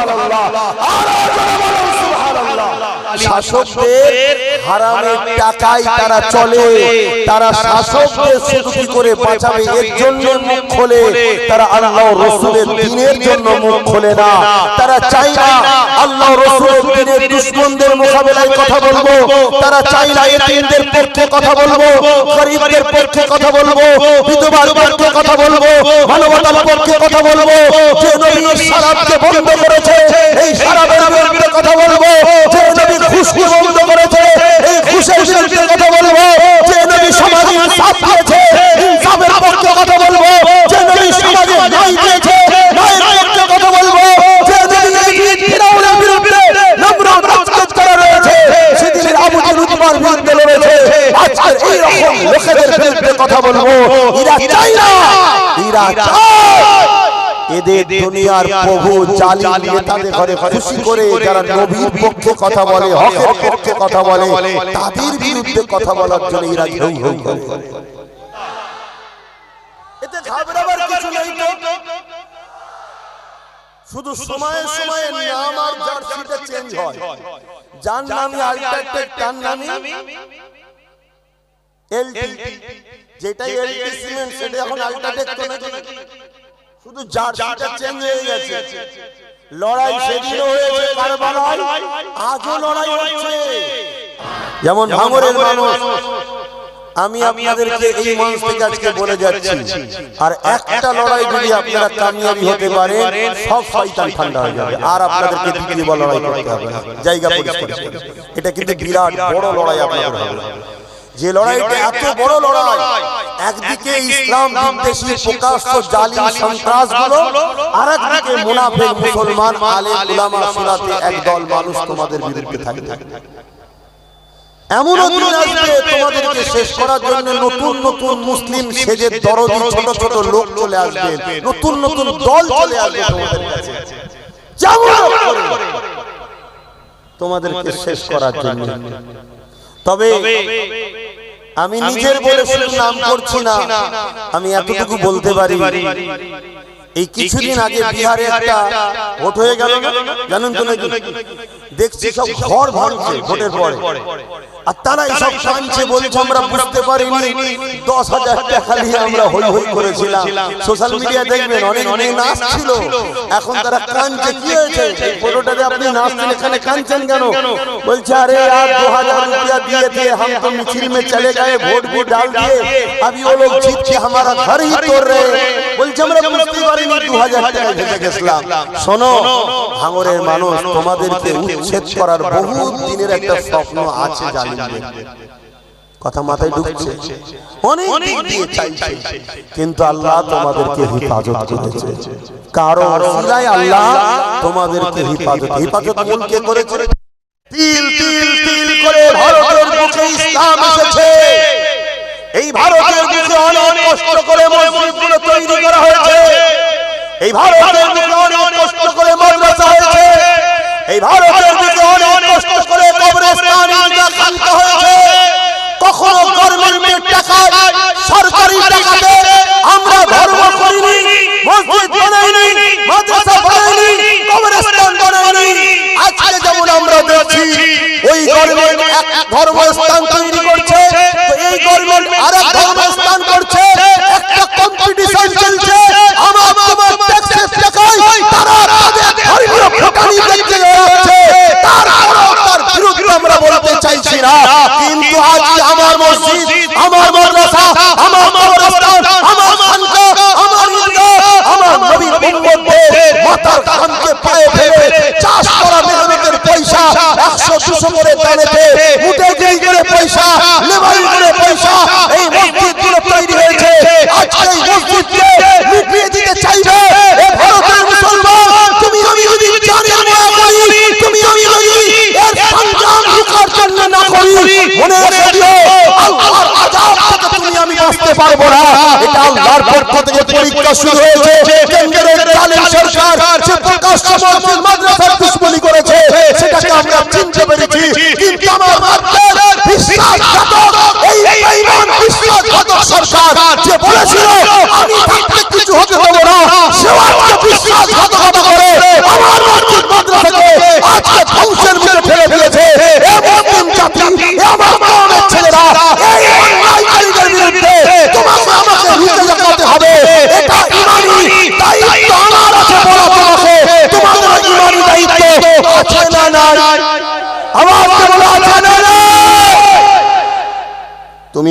সুবহানাল্লাহ, আরো জোরে বলুন সুবহানাল্লাহ। শাসকদের হারামের টাকায় তারা চলে, তারা শাসকদের শুধু কি করে বাঁচাবে এর জন্য মুখ খোলে, তারা আল্লাহ রাসূলের দ্বীনের জন্য মুখ খোলে না। তারা চায় না আল্লাহ রাসূলের দ্বীনের দুশমনদের মোকাবেলায় কথা বলবো, তারা চায় না এতিমদের পক্ষে কথা বলবো, গরীবদের পক্ষে কথা বলবো, বিধবার পক্ষে কথা বলবো, মানবতার পক্ষে কথা বলবো। যে নবী শরাবকে বন্ধ করেছে এই শরাবের বিরুদ্ধে কথা বলবো, যে নবী ঘুষকে বন্ধ করেছে এই ঘুষের বিরুদ্ধে কথা বলবো, যে নবী সমাজে ইনসাফ দিয়েছে ইনসাফের পক্ষে কথা বলবো, যে নবী সমাজে ন্যায় দিয়েছে ন্যায়ের পক্ষে কথা বলবো, যে নবী ফিরাউনের বিরুদ্ধে নমরুদ রাজত্ব করে রয়েছে সেদিনের আবু জেহেল উতবার বিরুদ্ধে লড়েছে, আজকের এই রকম লোকেদের বিরুদ্ধে কথা বলবো। এরা চায় না, এরা চায় এদের দুনিয়ার প্রভু জালিম নেতাদের ঘরে খুশি করে যারা নবীর পক্ষে কথা বলে, হকের পক্ষে কথা বলে, তাদের বিরুদ্ধে কথা বলার জন্য এরা ঘেউ ঘেউ করে। এতে ঘাবড়াবার কিছু নেই তো, শুধু সময়ে সময়ে নাম আর জার্সিটা চেঞ্জ হয়। যার নামই আল্ট্রাটেক, তার নামই এলটি, যেটা এলটি সিমেন্ট সেটা এখন আল্ট্রাটেক তো নাকি, শুধু জার্সিটা চেঞ্জ হয়ে গেছে। লড়াই সেদিনও হয়েছে কারবালায়, আজও লড়াই হচ্ছে। যেমন ভাঙড়ের মানুষ, আমি আপনাদেরকে এই মঞ্চ থেকে আজকে বলে যাচ্ছি, আর একটা লড়াই যদি আপনারা কামিয়াবি হতে পারেন সব শয়তান ঠান্ডা হয়ে যাবে, আর আপনাদেরকে দ্বিতীয় লড়াই করতে হবে না, জায়গা পরিষ্কার। এটা কিন্তু বিরাট বড় লড়াই আপনাদের হবে। যে লড়াইটা এত বড় লড়াই, একদিকে ইসলাম বিদ্বেষী প্রকাশ্য জালিম সন্ত্রাসগুলো, আর একদিকে মুনাফিক মুসলমান আলেম উলামা সুরাতে একদল মানুষ তোমাদের বিরুদ্ধে থাকবে। এমন দিন আসবে তোমাদেরকে শেষ করার জন্য নতুন নতুন মুসলিম সেজে দরদি ছোট ছোট লোক চলে আসবে, নতুন নতুন দল চলে আসবে তোমাদের কাছে, তোমাদেরকে শেষ করার জন্য। তবে আমি নিজের বলে শুধু নাম করছি না, আমি এতটুকু বলতে পারি, এই কিছুদিন আগে বিহারে একটা ভোট হয়ে গেল, জানেন তো নাকি? দেখছি সব ঘর ভাঙছে ভোটের পরে, আর তারা এইসব কাঁদছে, বলছে আমরা বুঝতে পারিনি 10,000 টাকা নিয়ে আমরা হই হই করেছিলাম। সোশ্যাল মিডিয়া দেখবেন অনেক অনেক নাচছিল, এখন তারা কাঁদছে। কি হয়েছে এই ফটোটাতে আপনি নাচছেন, এখানে কাঁদছেন কেন? বলছে আরে यार 2000 रुपया दिए थे, हम तो मिছিল में चले गए, वोट भी डाल दिए, अभी वो लोग जीत के हमारा घर ही तोड़ रहे हैं। বলছে আমরা বুঝতে পারিনি 2000 টাকা ভেজে গেছিলাম। শোনো ভাঙড়ের মানুষ, তোমাদেরকে উচ্ছেদ করার বহু দিনের একটা স্বপ্ন আছে, জালিমদের কথা মাথায় ঢুকছে, অনেক দিক দিয়ে চাইছে, কিন্তু আল্লাহ তোমাদেরকে হেফাজত করেছে। কারণ ওসিলায় আল্লাহ তোমাদেরকে হেফাজত মূলকে করেছে। তিল তিল তিল করে ভারতের বুকে ইসলাম এসেছে। এই ভারতের বুকে অনেক কষ্ট করে মসজিদগুলো তৈরি করা হয়েছে, এই ভারতের বুকে অনেক কষ্ট করে মাদ্রাসা হয়েছে, এই ভারতের বুকে অনেক কষ্ট করে কবরস্থান নির্মাণ হয়েছে। কখনো গভর্নমেন্টের টাকায়, সরকারি টাকাতে আমরা ধর্ম করিনি, মসজিদ বানাইনি, মাদ্রাসা বানাইনি, কবরস্থান বানাইনি। আজকে যেমন আমরা দেখছি ওই গভর্নমেন্ট এক ধর্মস্থান তৈরি করছে, তো এই গভর্নমেন্ট আরেক ধর্মস্থান করছে, একটা কম্পিটিশন চলছে। আমার তোমার ট্যাক্সের টাকায় তারা তাদের ধর্মীয় ফুটানি দেখতে যাচ্ছে, তার বিরুদ্ধে আমরা বলতে চাইছি না, কিন্তু আজকে আমার মসজিদ, আমার মাদ্রাসা, আমার কবরস্থান, আমার খানকা, আমার ঈদগাহ, আমার নবীর উম্মতদের মাথার ঘামকে পায়ে ফেলে চাষ করা মেহনতের পয়সা 100-200 করে দানেতে মুটে যেই করে পয়সা, লেবারি করে পয়সা এই মসজিদগুলো তৈরি হয়েছে। আজকে এই মসজিদকে মিটিয়ে দিতে চাইবে এ ভারতের মুসলমান। তুমি আমি যদি জানি না করি, তুমি আমি যদি এর সংগ্রাম রুখার জন্য না করি, মনে রেখে দিও আল্লাহর আযাব থেকে তুমি আমি বাঁচতে পারবো না। এটা আল্লাহর পক্ষ থেকে পরীক্ষা শুরু হয়েছে। কেন্দ্রের জালিম সরকার যে প্রকাশ্য মসজিদ মাদ্রাসার দুশমনি করেছে সেটাকে আমরা চিনতে পেরেছি, কিন্তু আমার রাজ্যের বিশ্বাসঘাতক এই বেঈমান বিশ্বাসঘাতক সরকার যে বলেছিল আমি থাকতে কিছু হতে দেব না, সে আজকে বিশ্বাসঘাতকতা করে আমার মসজিদ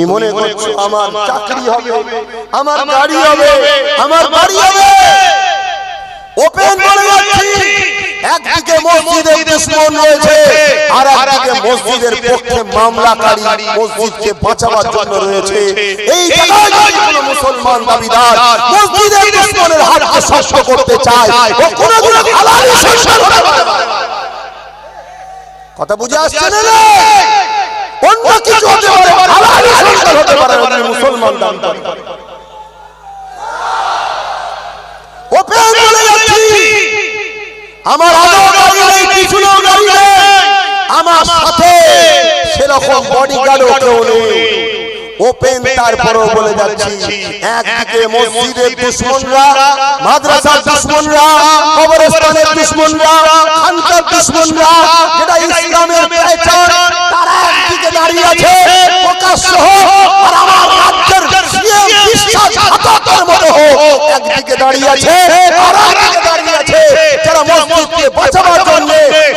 তুমি মনে করছো আমার চাকরি হবে, আমার গাড়ি হবে, আমার বাড়ি হবে। ওপেন বলে যাচ্ছি, একদিকে মসজিদের দুশমন রয়েছে, আর একদিকে মসজিদের পক্ষে মামলাকারী, মসজিদকে বাঁচাবার জন্য রয়েছে। এই জায়গায় যদি কোনো মুসলমান দাবিদার মসজিদের দুশমনের হাতকে শক্ত করতে চায়, ও কোনোদিন হালাল সংসার হতে পারে না। কথা বুঝে আসছে না? অন্য কিছু হতে পারে, হালাল সংসার হতে পারে না মুসলমান দাবিদার। ওপেন বলে যাচ্ছি, আমার আগেও গাড়ি নেই, পিছনেও গাড়ি নেই, আমার সাথে সেরকম বডিগার্ডও কেউ নেই। ওপেন তারপরেও বলে যাচ্ছি, একদিকে মসজিদের দুশমনরা, মাদ্রাসার দুশমনরা, কবরস্থানের দুশমনরা, খানকার দুশমনরা, যেটা ইসলামের পেছন, তারা একদিকে দাঁড়িয়ে আছে প্রকাশ্য হোক, আর আমার রাজ্যের বিশ্বাসঘাতকের মতো হোক একদিকে দাঁড়িয়ে আছে, আর একদিকে দাঁড়িয়ে আছে যারা মসজিদকে বাঁচাবার জন্য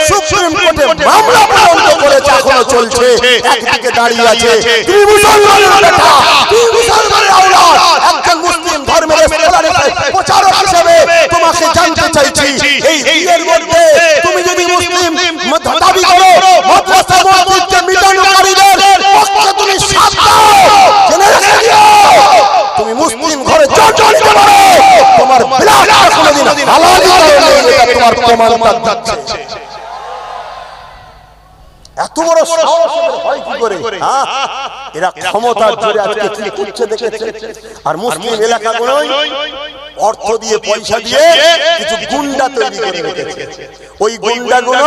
সুপ্রিম কোর্টে মামলা পর্যন্ত করেছে, এখনো চলছে, একদিকে দাঁড়িয়ে আছে। তুমি মুসলমানের বেটা, তুমি মুসলমানের আওলাদ, একজন মুসলিম ধর্মের প্রচারক হিসেবে তোমাকে জানতে চাইছি, এই বিয়ের মধ্যে তুমি যদি মুসলিম দাবি করো, মাদ্রাসা মসজিদকে মিটানোকারীদের পক্ষে তুমি সাথ দাও, জেনে রেখে দিও, তুমি মুসলিম ঘরে জড়িত পারো, তোমার বিলাসটা কোনোদিন হালাল হবে না, এটা তোমার প্রমাণ দিচ্ছে। এত বড় সাহস হয় কি করে? এরা ক্ষমতার জোরে আজকে কি করছে দেখেছে। আর মুসলিম এলাকাগুলোয় অর্থ দিয়ে, পয়সা দিয়ে কিছু গুন্ডা তৈরি করে রেখেছে। ওই গুন্ডাগুলো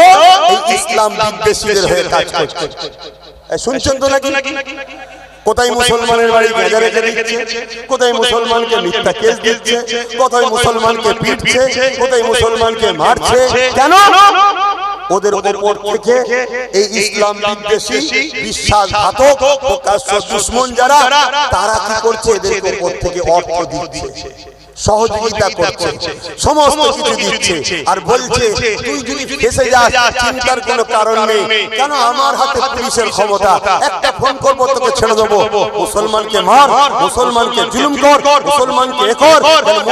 এই ইসলাম বিদ্বেষীদের হয়ে কাজ করছে। শুনছেন তো নাকি? কোথায় মুসলমানের বাড়ি গেঁজা রেখে দিচ্ছে, কোথায় মুসলমানকে মিথ্যা কেস দিচ্ছে, কোথায় মুসলমানকে পিটছে, কোথায় মুসলমানকে মারছে। কেন? ওদের উপর থেকে এই ইসলাম বিদ্বেষী, বিশ্বাসঘাতক, প্রকাশ্য দুশমন যারা, তারা কি করছে? এদের উপর থেকে অর্থ দিচ্ছে, সহযোগিতা করছে, সমস্ত কিছু দিচ্ছে, আর বলছে তুই যদি ফেসে যাস চিন্তার কোনো কারণ নেই। কেন? আমার হাতে পুলিশের ক্ষমতা, একটা ফোন করবো তোকে ছেড়ে দেবো। মুসলমানকে মার, মুসলমানকে জুলুম কর, মুসলমানকে এ কর।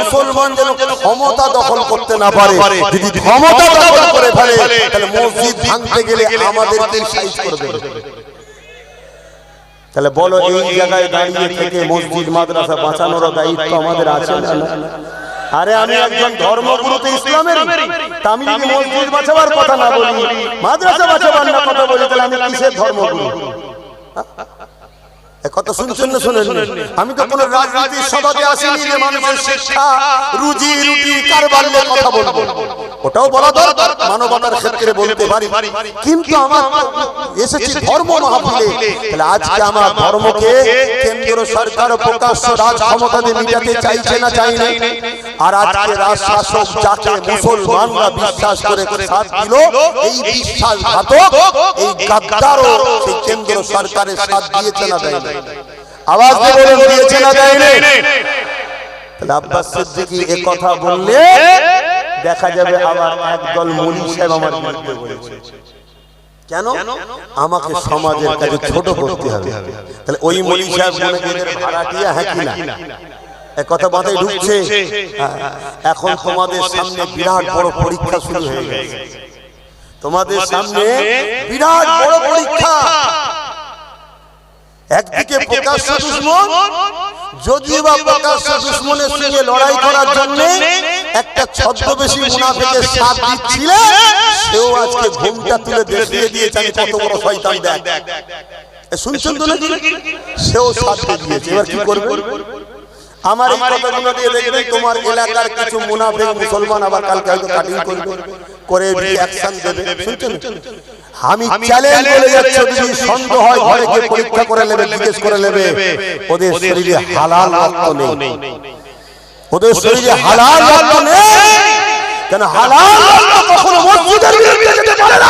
মুসলমান যেন ক্ষমতা দখল করতে না পারে। যদি ক্ষমতা দখল করে ফেলে, তাহলে মসজিদ ভাঙতে গেলে আমাদেরকে সাইজ করবে। তাহলে বলো, এই জায়গায় দাঁড়িয়ে থেকে মসজিদ মাদ্রাসা বাঁচানোর দায়িত্ব আমাদের আছে না? আরে আমি একজন ধর্মগুরু তো ইসলামের, তা আমি যদি মসজিদ বাঁচাবার কথা না বলি, মাদ্রাসা বাঁচাবার না কথা বলি, তাহলে আমি কিসের ধর্মগুরু? কথা শুনছেন না? শুনেন, আমি তো কোন রাজনীতির সভাতে আসিনি যে মানুষের শিক্ষা, রুজি রুটি, কারবার নিয়ে কথা বলবো। ওটাও বলা দরকার, মানবতার ক্ষেত্রে বলতে পারি, কিন্তু আমার এসেছি ধর্ম মাহফিলে। তাহলে আজকে আমার ধর্মকে কেন্দ্র সরকার প্রকাশ্য রাজ ক্ষমতা দিয়ে মিটাতে চাইছে না, চাই না। আর আজকে রাজশাসক যাকে মুসলমানরা বিশ্বাস করে সাথ দিল, এই বিশ্বাসঘাতক, এই গাদ্দারও সেই কেন্দ্র সরকারের সাথ দিয়েছে না, দেয় না? আওয়াজ দিয়ে বলুন, দিয়েছে না, দেয় না? তাহলে আব্বাস সিদ্দিকী এ কথা বললে দেখা যাবে আবার একদল মৌলী সাহেব আমার বিরুদ্ধে বলেছে। কেন? আমাকে সমাজের কাছে ছোট করতে হবে। তাহলে ওই মৌলী সাহেব মনে এদের ভাড়াটিয়া, হ্যাঁ কি না? এক কথা মাথায় ঢুকছে? এখন তোমাদের সামনে বিরাট বড় পরীক্ষা শুরু হয়ে গেছে। তোমাদের সামনে বিরাট বড় পরীক্ষা। একদিকে প্রকাশ্য দুশমন, যদিও বা প্রকাশ্য দুশমনের সঙ্গে লড়াই করার জন্য একটা ছদ্মবেশী মুনাফিকের সাথ দিচ্ছিল, সেও আজকে ঘুমটা তুলে দেখিয়ে দিয়েছে আমি কত বড় শয়তান। দেখ, শুনছেন তো নাকি? সেও সাথ দিয়েছে। এবার কি করবে? আমার এই কথাগুলো দিয়ে দেখবে তোমার এলাকার কিছু মুনাফিক মুসলমান আবার কালকে হয়তো কাটিং করবে, করে রিঅ্যাকশন দেবে। শুনছেন? আমি চ্যালেঞ্জ করে যাচ্ছি, যদি সন্দেহ হয় ঘরে গিয়ে পরীক্ষা করে নেবে, জিজ্ঞেস করে নেবে ওদের শরীরে হালাল রক্ত নেই, ওদের শরীরে হালাল রক্ত নেই। কেন? হালাল রক্ত কখনো মসজিদের বিরুদ্ধে যেতে পারে না।